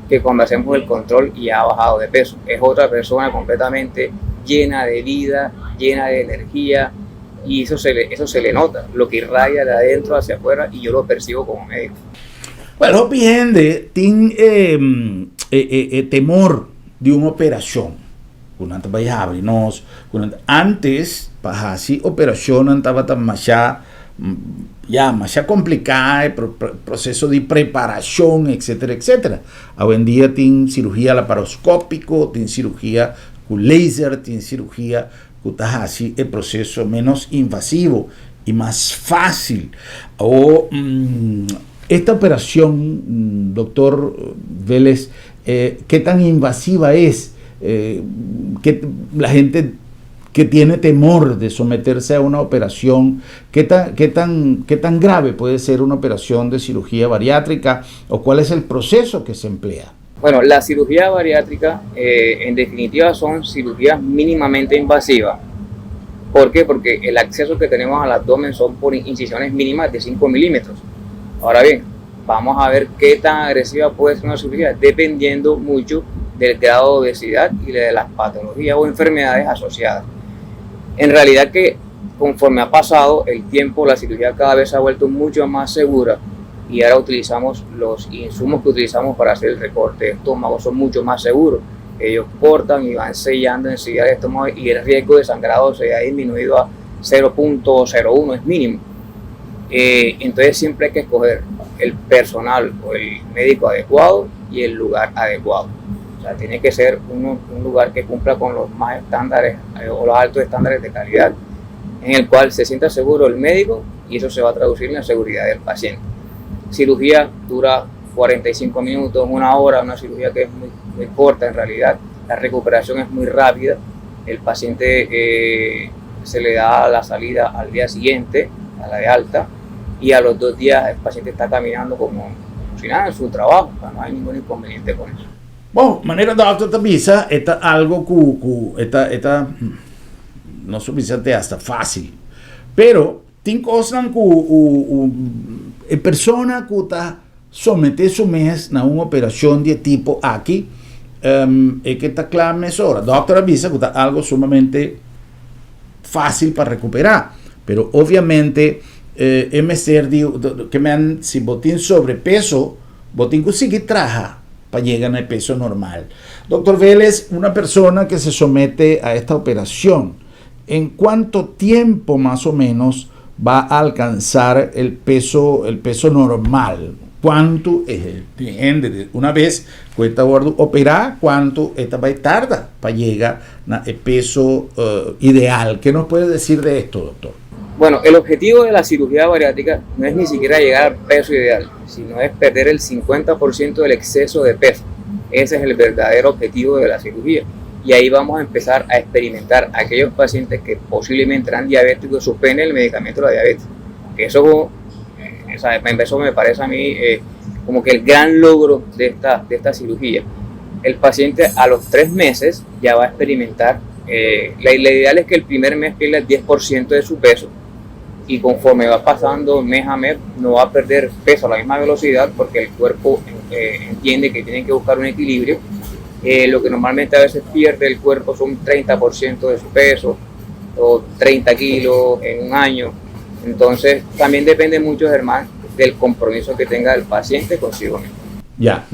que cuando hacemos el control y ha bajado de peso. Es otra persona completamente llena de vida, llena de energía, y eso se le nota, lo que irradia de adentro hacia afuera, y yo lo percibo como médico. Bueno, gente tiene temor de una operación. Antes, para así operación estaba tan más complicada, el proceso de preparación, etcétera, etcétera. Hoy en día tiene cirugía laparoscópico, tiene cirugía con láser, tiene cirugía que está así el proceso menos invasivo y más fácil. Esta operación, doctor Vélez, ¿qué tan invasiva es? Que la gente que tiene temor de someterse a una operación, ¿qué tan grave puede ser una operación de cirugía bariátrica o cuál es el proceso que se emplea? Bueno, la cirugía bariátrica en definitiva son cirugías mínimamente invasivas. ¿Por qué? Porque el acceso que tenemos al abdomen son por incisiones mínimas de 5 milímetros. Ahora bien, vamos a ver qué tan agresiva puede ser una cirugía, dependiendo mucho del grado de obesidad y de las patologías o enfermedades asociadas. En realidad que conforme ha pasado el tiempo, la cirugía cada vez se ha vuelto mucho más segura y ahora utilizamos los insumos que utilizamos para hacer el recorte de estómago, son mucho más seguros. Ellos cortan y van sellando enseguida el estómago y el riesgo de sangrado se ha disminuido a 0.01, es mínimo. Entonces siempre hay que escoger el personal o el médico adecuado y el lugar adecuado. O sea, tiene que ser un lugar que cumpla con los más estándares o los altos estándares de calidad, en el cual se sienta seguro el médico y eso se va a traducir en la seguridad del paciente. Cirugía dura 45 minutos, 1 hora, una cirugía que es muy corta en realidad. La recuperación es muy rápida. El paciente se le da la salida al día siguiente, a la de alta, y a los 2 días el paciente está caminando como si nada en su trabajo. No hay ningún inconveniente con eso. Bueno, manera Dr. Tabissa, esta algo que no suficiente hasta fácil, pero tiene cosas que persona que está somete su mes a una operación de tipo aquí, es que está claro ahora. Dr. Tabissa que está algo sumamente fácil para recuperar, pero obviamente si botín sobrepeso, botín que sigue traja para llegar al peso normal. Doctor Vélez, una persona que se somete a esta operación, ¿en cuánto tiempo más o menos va a alcanzar el peso normal? cuánto una vez cuesta gordo operar, cuánto esta va a tardar para llegar al peso ideal. ¿Qué nos puede decir de esto, doctor? Bueno, el objetivo de la cirugía bariátrica no es ni siquiera llegar al peso ideal, sino es perder el 50% del exceso de peso. Ese es el verdadero objetivo de la cirugía. Y ahí vamos a empezar a experimentar a aquellos pacientes que posiblemente eran diabéticos, suspenden el medicamento de la diabetes. Que eso me parece a mí como que el gran logro de esta cirugía. El paciente a los 3 meses ya va a experimentar, la ideal es que el primer mes pierda el 10% de su peso, y conforme va pasando mes a mes no va a perder peso a la misma velocidad, porque el cuerpo entiende que tiene que buscar un equilibrio. Lo que normalmente a veces pierde el cuerpo son 30% de su peso o 30 kilos en un año. Entonces también depende mucho, Germán, del compromiso que tenga el paciente consigo mismo. Ya.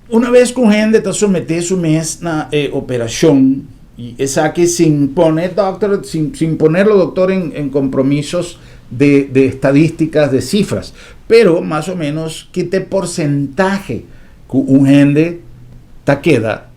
Una vez que gente está sometido a su misma operación, y esa que sin ponerlo, doctor, en compromisos de estadísticas, de cifras, pero más o menos qué porcentaje que un gente queda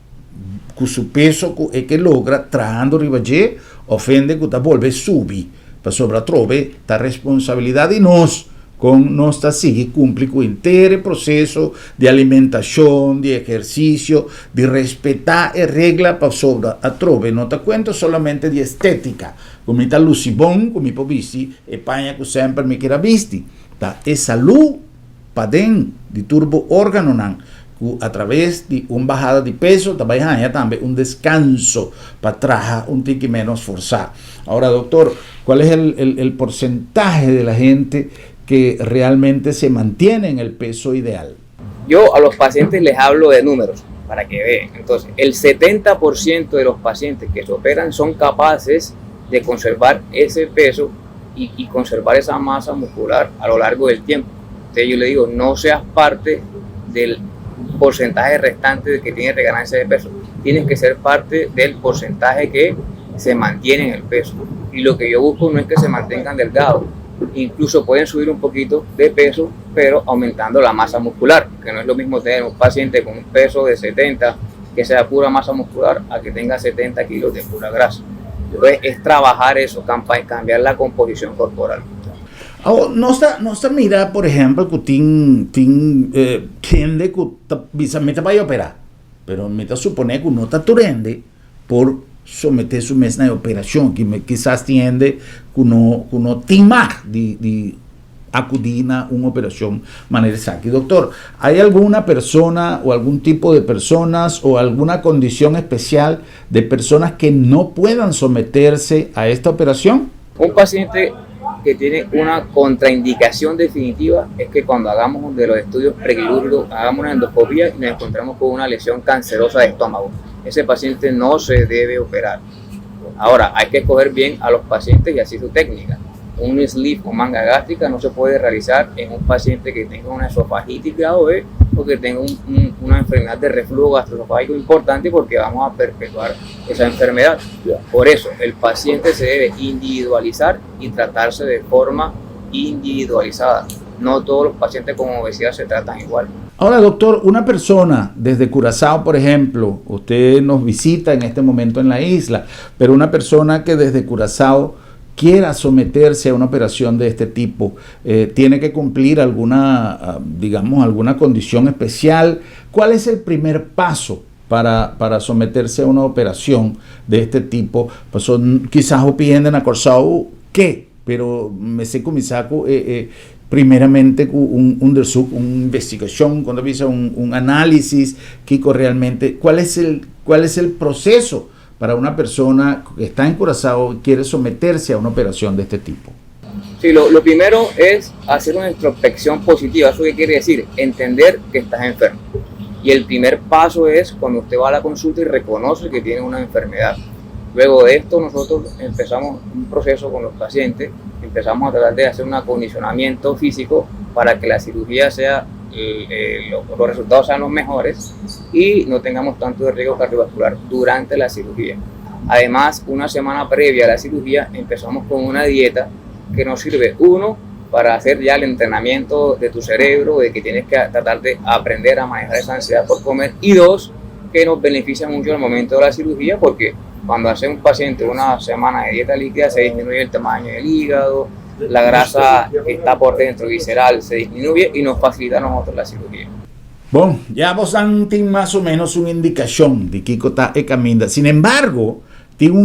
con su peso que logra trabajando ribaje, ofende que vuelve subir, para sobretrove la responsabilidad de nos con nuestra sigue cumple con el entero proceso de alimentación, de ejercicio, de respetar la regla para sobretrove. No te cuento solamente de estética, como está lucibón, como mi visti, España que siempre me quiera visti, es salud para den de turbo órgano a través de una bajada de peso, también un descanso para trabajar un tique menos forzado. Ahora, doctor, ¿cuál es el porcentaje de la gente que realmente se mantiene en el peso ideal? Yo a los pacientes les hablo de números para que vean. Entonces, el 70% de los pacientes que se operan son capaces de conservar ese peso y conservar esa masa muscular a lo largo del tiempo. Entonces yo le digo, no seas parte del porcentaje restante de que tiene reganancia de peso. Tienes que ser parte del porcentaje que se mantiene en el peso. Y lo que yo busco no es que se mantengan delgados. Incluso pueden subir un poquito de peso, pero aumentando la masa muscular, que no es lo mismo tener un paciente con un peso de 70, que sea pura masa muscular, a que tenga 70 kilos de pura grasa. Entonces es trabajar eso, cambiar la composición corporal. No está mira, por ejemplo, que tiende que me va a operar, pero me supone que no está turende por someter su mesma operación, que quizás tiende que no timar de acudir a una operación manera exacta. Doctor, ¿hay alguna persona o algún tipo de personas o alguna condición especial de personas que no puedan someterse a esta operación? Un paciente que tiene una contraindicación definitiva es que cuando hagamos de los estudios prequirúrgicos, hagamos una endoscopía y nos encontramos con una lesión cancerosa de estómago. Ese paciente no se debe operar. Ahora, hay que escoger bien a los pacientes y así su técnica. Un sleeve o manga gástrica no se puede realizar en un paciente que tenga una esofagitis grado B o que tenga una enfermedad de reflujo gastroesofágico importante, porque vamos a perpetuar esa enfermedad. Por eso, el paciente se debe individualizar y tratarse de forma individualizada. No todos los pacientes con obesidad se tratan igual. Ahora, doctor, una persona desde Curazao, por ejemplo, usted nos visita en este momento en la isla, pero una persona que desde Curazao quiera someterse a una operación de este tipo, tiene que cumplir alguna condición especial. ¿Cuál es el primer paso para someterse a una operación de este tipo? Pues quizás opinen a Curazao qué, pero me sé como saco primeramente una investigación, cuando dice un análisis, Kiko, realmente, ¿cuál es el proceso para una persona que está en Curazao y quiere someterse a una operación de este tipo? Sí, lo primero es hacer una introspección positiva. ¿Eso qué quiere decir? Entender que estás enfermo. Y el primer paso es cuando usted va a la consulta y reconoce que tiene una enfermedad. Luego de esto nosotros empezamos un proceso con los pacientes, empezamos a tratar de hacer un acondicionamiento físico para que la cirugía sea, los resultados sean los mejores y no tengamos tanto de riesgo cardiovascular durante la cirugía. Además, una semana previa a la cirugía empezamos con una dieta que nos sirve, uno, para hacer ya el entrenamiento de tu cerebro, de que tienes que tratar de aprender a manejar esa ansiedad por comer. Y dos, que nos beneficia mucho en el momento de la cirugía, porque cuando hace un paciente una semana de dieta líquida se disminuye el tamaño del hígado, la grasa que está por dentro visceral se disminuye y nos facilita a nosotros la cirugía. Bom, ya vos han más o menos una indicación de Kiko está caminando. Sin embargo, tiene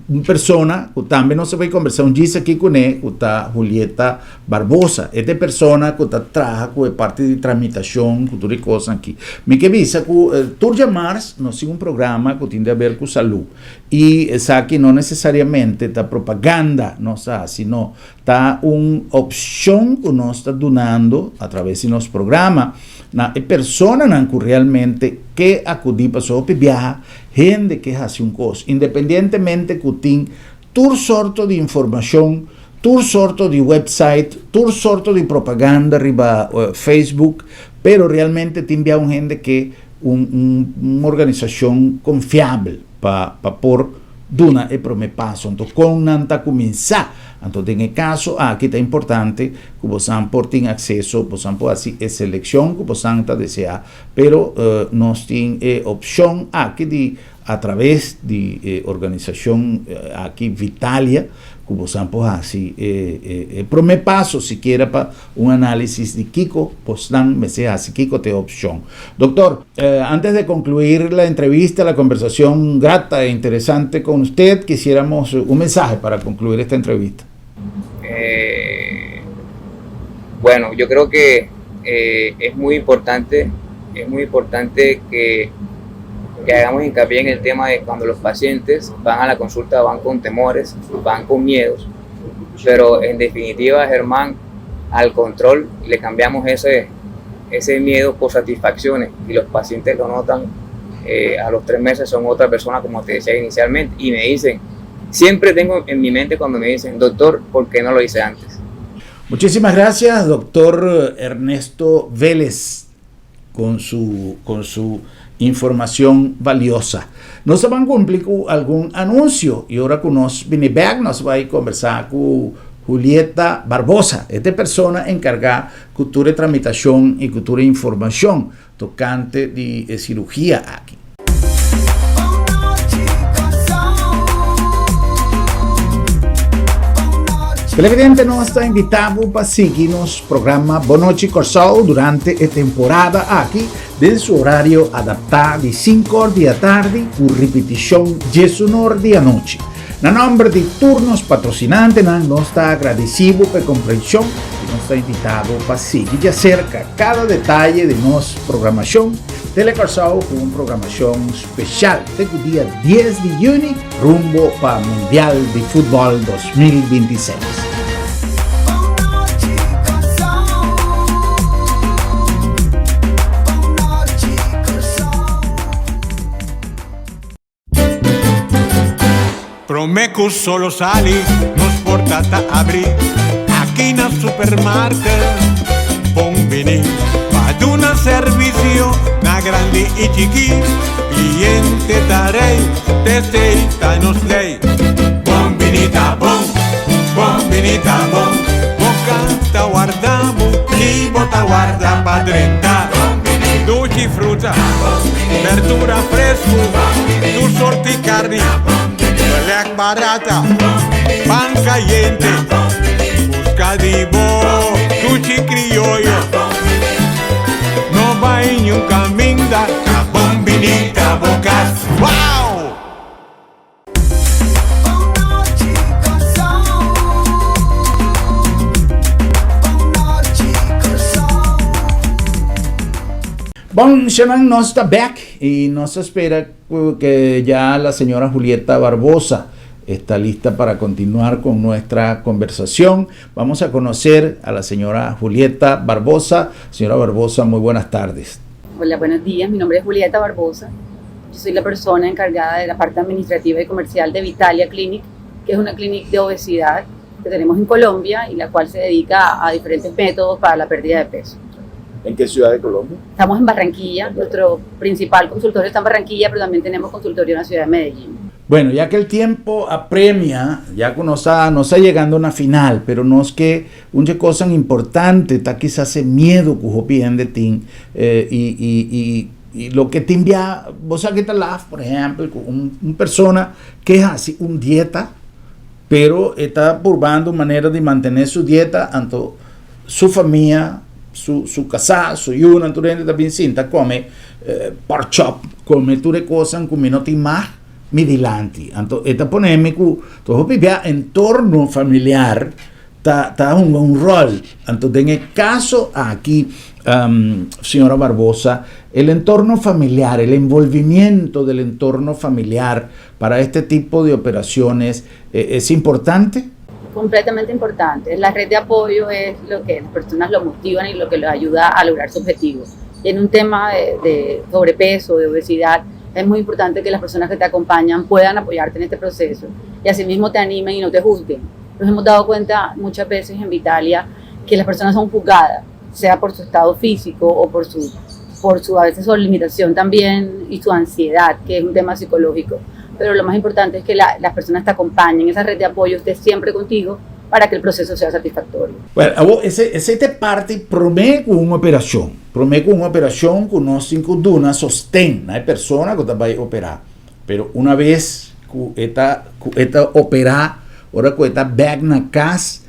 una persona que también no se va a conversar un día aquí con él, que está Julieta Barbosa. Esta persona que está trabaja con parte de tramitación, con todas las cosas aquí. Me que visa que tú llamares, no sigue un programa que tiene a ver con salud. Y esa que no necesariamente está propaganda, no está, sino está una opción que nos está donando a través de nuestro programa. Na persona que realmente que acudir para su viaja, gente que hace un cosa, independientemente que tenga todo sorto de información, todo sorto de website, todo sorto de propaganda arriba Facebook, pero realmente tiene un gente que una organización confiable para por duna e primer passo. Então, com nanta começar, então, em caso, aqui é importante que você tenha acesso, você pode fazer seleção que você deseja, pero nós temos opção aqui de, através de organização aqui Vitalia, que você pode fazer primeiro passo, se quer para análise de Kiko, você me seja se Kiko tem opção. Doctor, antes de concluir la entrevista, la conversación grata e interesante con usted, quisiéramos un mensaje para concluir esta entrevista. Bueno, yo creo que es muy importante que hagamos hincapié en el tema de cuando los pacientes van a la consulta, van con temores, van con miedos, pero en definitiva, Germán, al control le cambiamos ese miedo por satisfacciones y los pacientes lo notan. A los 3 meses son otra persona, como te decía inicialmente, y me dicen, siempre tengo en mi mente cuando me dicen, doctor, ¿por qué no lo hice antes? Muchísimas gracias, doctor Ernesto Vélez, con su información valiosa. Nos van a cumplir con algún anuncio y ahora con nos viene back, nos va a conversar con Julieta Barbosa, esta persona encargada de cultura de tramitación y cultura de información tocante de cirugía aquí. Televidente nos está invitado para seguirnos programa Bonochi Corsao durante la temporada aquí de su horario adaptado de 5 horas de la tarde por repetición 10 horas de la noche. En nombre de turnos patrocinantes, nos está agradecido por comprensión y nos está invitado para seguir de cerca cada detalle de nuestra programación. Telecorsao con una programación especial del día 10 de junio rumbo para el Mundial de Fútbol 2026. Promeco solo sali, nos portata apri, aquí na supermarket, bombini, ad una servizio, na grandi e chiqui, cliente darei, te sei, ta nos lei, bombinita bom, boca ta guardamo, libo ta guarda padrenta, dolci frutta, verdura fresco, tu sorti carni, Black barata, pan caliente, busca di bo, cuchi criollo. No va en un camino da bombinita bocas. ¡Wow! Bon, Shannon no está back y nos espera que ya la señora Julieta Barbosa está lista para continuar con nuestra conversación. Vamos a conocer a la señora Julieta Barbosa. Señora Barbosa, muy buenas tardes. Hola, buenos días. Mi nombre es Julieta Barbosa. Yo soy la persona encargada de la parte administrativa y comercial de Vitalia Clinic, que es una clínica de obesidad que tenemos en Colombia y la cual se dedica a diferentes métodos para la pérdida de peso. ¿En qué ciudad de Colombia? Estamos en Barranquilla, nuestro principal consultorio está en Barranquilla, pero también tenemos consultorio en la ciudad de Medellín. Bueno, ya que el tiempo apremia, ya que nos está llegando a una final, pero no es que una cosa importante, está quizás ese miedo que uno pide de ti, y lo que te envía, vos aquí te la, por ejemplo, una persona que es así, un dieta, pero está probando maneras de mantener su dieta, tanto su familia, su casa, su yuna, entonces también sienta, come pork chop, come tutte cose che non ti más midilanti. Entonces, esta polémico, todo el entorno familiar está un rol. Entonces, en el caso aquí, señora Barbosa, el entorno familiar, el envolvimiento del entorno familiar para este tipo de operaciones es importante. Completamente importante. La red de apoyo es lo que las personas lo motivan y lo que les ayuda a lograr su objetivo. Y en un tema de sobrepeso, de obesidad, es muy importante que las personas que te acompañan puedan apoyarte en este proceso y asimismo te animen y no te juzguen. Nos hemos dado cuenta muchas veces en Vitalia que las personas son juzgadas, sea por su estado físico o por su a veces su limitación también y su ansiedad, que es un tema psicológico. Pero lo más importante es que las personas te acompañen, esa red de apoyo esté siempre contigo para que el proceso sea satisfactorio. Bueno, esa parte promete una operación que no cinco dunas sostén a la persona que va a operar. Pero una vez que esta opera, ahora que esta back na casa,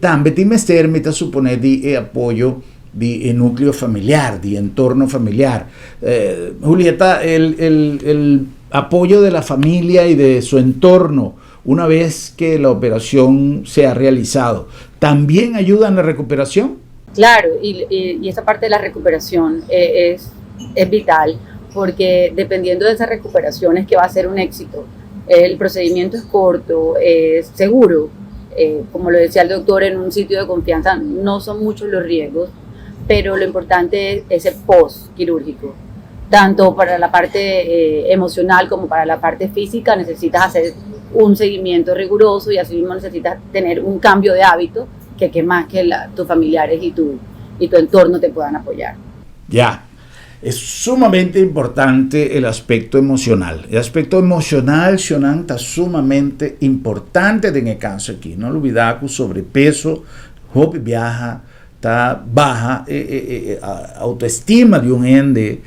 también tiene que suponer de apoyo de núcleo familiar, de entorno familiar. Julieta, el apoyo de la familia y de su entorno, una vez que la operación se ha realizado, ¿también ayuda en la recuperación? Claro, y esa parte de la recuperación es vital, porque dependiendo de esa recuperación es que va a ser un éxito. El procedimiento es corto, es seguro, como lo decía el doctor, en un sitio de confianza no son muchos los riesgos, pero lo importante es el post-quirúrgico. Tanto para la parte emocional como para la parte física necesitas hacer un seguimiento riguroso y así mismo necesitas tener un cambio de hábito que más que tus familiares y tu entorno te puedan apoyar. Ya, es sumamente importante el aspecto emocional. El aspecto emocional, Sionan, está sumamente importante en el caso aquí. No olvidar que el sobrepeso, hope viaja, está baja, autoestima de un ende,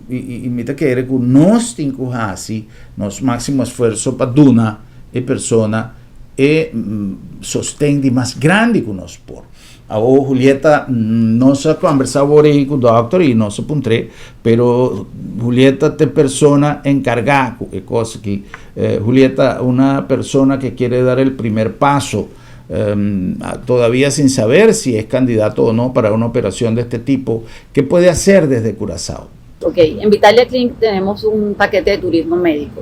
y mira que era que nos tincuhasi, nos máximo esfuerzo para una persona sostén más grande que nos por. Ahora Julieta no se ha conversado con el doctor y no se puntre, pero Julieta es persona encargada, cosa que Julieta, una persona que quiere dar el primer paso, todavía sin saber si es candidato o no para una operación de este tipo, ¿qué puede hacer desde Curazao? Ok, en Vitalia Clinic tenemos un paquete de turismo médico.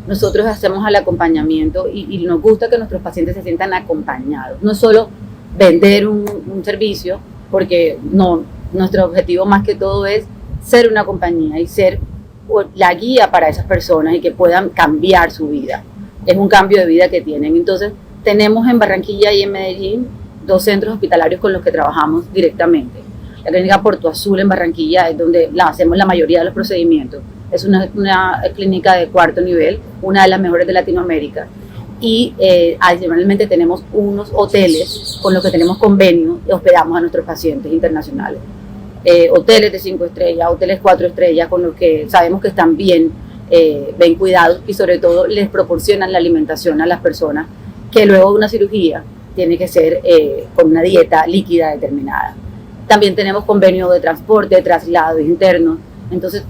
Nosotros hacemos el acompañamiento y nos gusta que nuestros pacientes se sientan acompañados. No solo vender un servicio, porque no, nuestro objetivo más que todo es ser una compañía y ser la guía para esas personas y que puedan cambiar su vida. Es un cambio de vida que tienen. Entonces, tenemos en Barranquilla y en Medellín 2 centros hospitalarios con los que trabajamos directamente. La clínica Puerto Azul en Barranquilla es donde hacemos la mayoría de los procedimientos. Es una clínica de 4º nivel, una de las mejores de Latinoamérica. Y adicionalmente tenemos unos hoteles con los que tenemos convenio y hospedamos a nuestros pacientes internacionales. Hoteles de 5 estrellas, hoteles 4 estrellas, con los que sabemos que están bien cuidados y sobre todo les proporcionan la alimentación a las personas que luego de una cirugía tiene que ser con una dieta líquida determinada. También tenemos convenio de transporte, de traslados internos. Entonces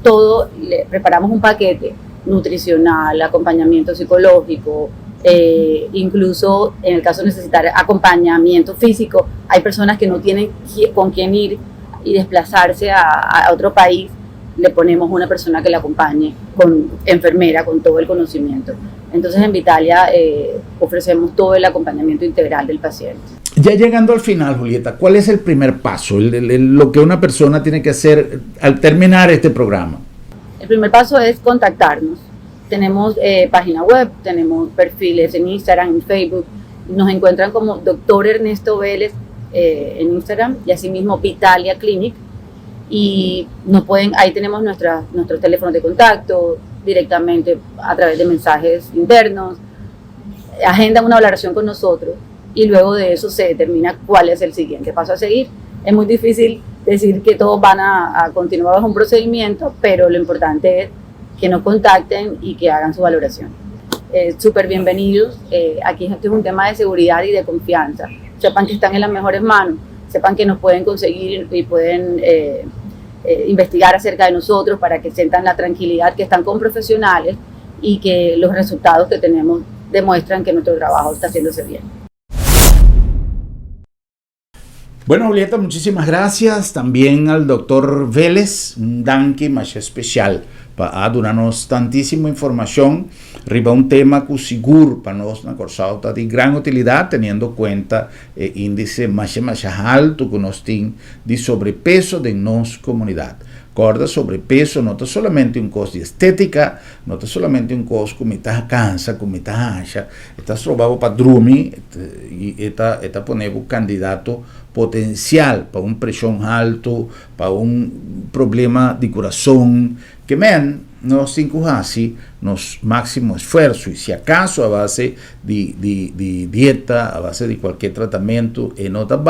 le preparamos un paquete nutricional, acompañamiento psicológico, incluso en el caso de necesitar acompañamiento físico. Hay personas que no tienen con quién ir y desplazarse a otro país. Le ponemos una persona que le acompañe, con enfermera, con todo el conocimiento. Entonces en Vitalia ofrecemos todo el acompañamiento integral del paciente. Ya llegando al final, Julieta, ¿cuál es el primer paso, lo que una persona tiene que hacer al terminar este programa? El primer paso es contactarnos. Tenemos página web, tenemos perfiles en Instagram, en Facebook. Nos encuentran como Dr. Ernesto Vélez en Instagram y asimismo Vitalia Clinic. Y ahí tenemos nuestros teléfonos de contacto, directamente a través de mensajes internos, agendan una valoración con nosotros y luego de eso se determina cuál es el siguiente paso a seguir. Es muy difícil decir que todos van a continuar bajo un procedimiento, pero lo importante es que nos contacten y que hagan su valoración. Súper bienvenidos. Aquí esto es un tema de seguridad y de confianza. Sepan que están en las mejores manos, sepan que nos pueden conseguir y pueden investigar acerca de nosotros para que sientan la tranquilidad que están con profesionales y que los resultados que tenemos demuestran que nuestro trabajo está haciéndose bien. Bueno, Julieta, muchísimas gracias. También al doctor Vélez, un danke más especial para darnos tantísima información riba un tema que seguro para nosotros está de gran utilidad, teniendo en cuenta el índice más alto que nos tiene de sobrepeso de nuestra comunidad. Recorda, sobrepeso no es solamente un costo de estética, no es solamente un costo que está cansa, que está ancha, está trabajando para dormir y está poniendo candidato potencial para una presión alto, para un problema de corazón, que nos así nos máximo esfuerzo y si acaso a base de dieta, a base de cualquier tratamiento y no está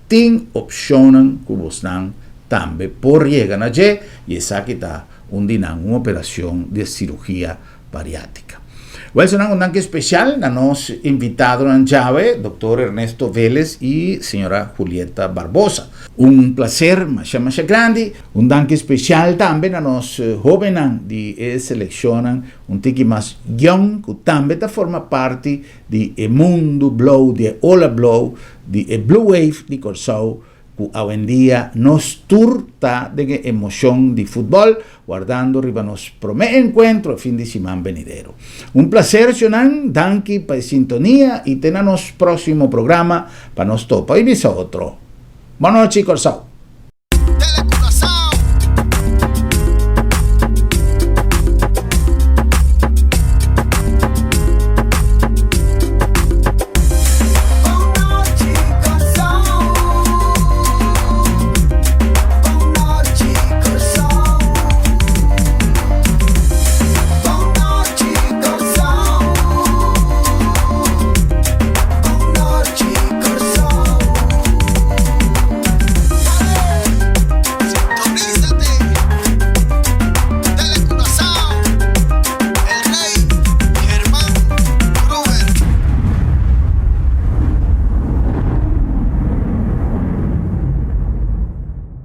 tienen opciones que están también por llegar allí y esa que está una operación de cirugía bariátrica. Voy a hacer un danke especial a nos invitado en llave, doctor Ernesto Vélez y señora Julieta Barbosa. Un placer más grande, un danke especial también a nos jóvenes que seleccionan un tiki más young, que también forma parte del mundo blow, de Ola Blow, de Blue Wave de Corsao, que hoy en día nos turta de emoción de fútbol, guardando arriba nos promete encuentro el fin de semana venidero. Un placer, Sionan, danke para sintonía y tenemos próximo programa para nos topa y mis otro. Buenas noches, Corsao.